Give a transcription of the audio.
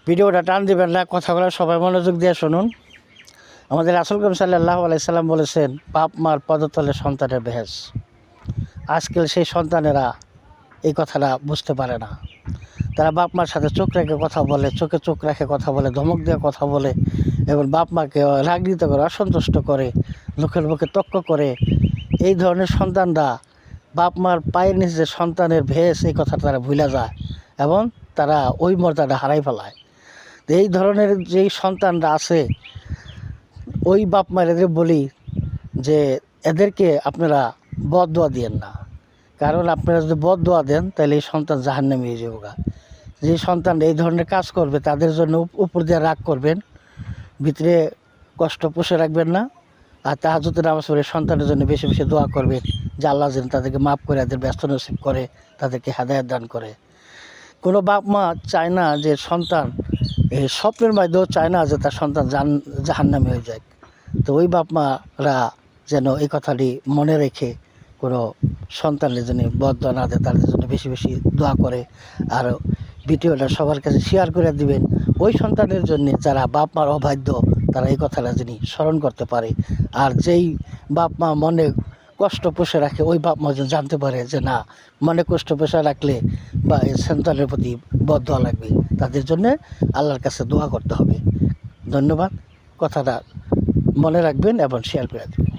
ভিডিওটা টান দিবেন না, কথাগুলো সবাই মনোযোগ দিয়ে শুনুন। আমাদের রাসূল করিম সাল্লাল্লাহু আলাইহি সাল্লাম বলেছেন, বাপ মার পদতলে সন্তানের বেহেশ। আজকাল সেই সন্তানেরা এই কথাটা বুঝতে পারে না। তারা বাপ মার সাথে চোখ রেখে কথা বলে, চোখে চোখ রেখে কথা বলে, ধমক দিয়ে কথা বলে এবং বাপ মাকে রাগান্বিত করে, অসন্তুষ্ট করে, লোকের মুখে তক্ক করে। এই ধরনের সন্তানরা বাপ মার পায়ের নিচে সন্তানের ভেষ, এই কথা তারা ভুলে যায় এবং তারা ওই মর্যাদা হারাই ফেলায়। এই ধরনের যেই সন্তানরা আছে, ওই বাপ মার এদের বলি যে এদেরকে আপনারা বদদোয়া দিয়েন না। কারণ আপনারা যদি বদদোয়া দেন তাহলে এই সন্তান জাহান্নামী হয়ে যাবে। যে সন্তান এই ধরনের কাজ করবে তাদের জন্য উপর দিয়ে রাগ করবেন, ভিতরে কষ্ট পুষে রাখবেন না। আর তাহাজ্জুদের নামাজ পড়ে সন্তানের জন্য বেশি বেশি দোয়া করবেন যে আল্লাহ যেন তাদেরকে মাফ করে, তাদের ব্যস্ত নসিব করে, তাদেরকে হেদায়েত দান করে। কোনো বাপ মা চায় না যে সন্তান এই স্বপ্নের মাধ্যমেও চায় না যে তার সন্তান জাহান্নামী হয়ে যায়। তো ওই বাপ মারা যেন এই কথাটি মনে রেখে কোনো সন্তানের জন্য বদদোয়া না দেয়, তাদের জন্য বেশি বেশি দোয়া করে। আর ভিডিওটা সবার কাছে শেয়ার করে দিবেন ওই সন্তানের জন্য যারা বাপ মার অবাধ্য, তারা এই কথাটা যিনি স্মরণ করতে পারে। আর যেই বাপ মা মনে কষ্ট পুষে রাখে, ওই বাপ মা যেন জানতে পারে যে না, মনে কষ্ট পুষে রাখলে বা এই সন্তানের প্রতি বদদোয়া লাগবে, তাদের জন্যে আল্লাহর কাছে দোয়া করতে হবে। ধন্যবাদ। কথাটা মনে রাখবেন এবং শেয়ার করে দেবেন।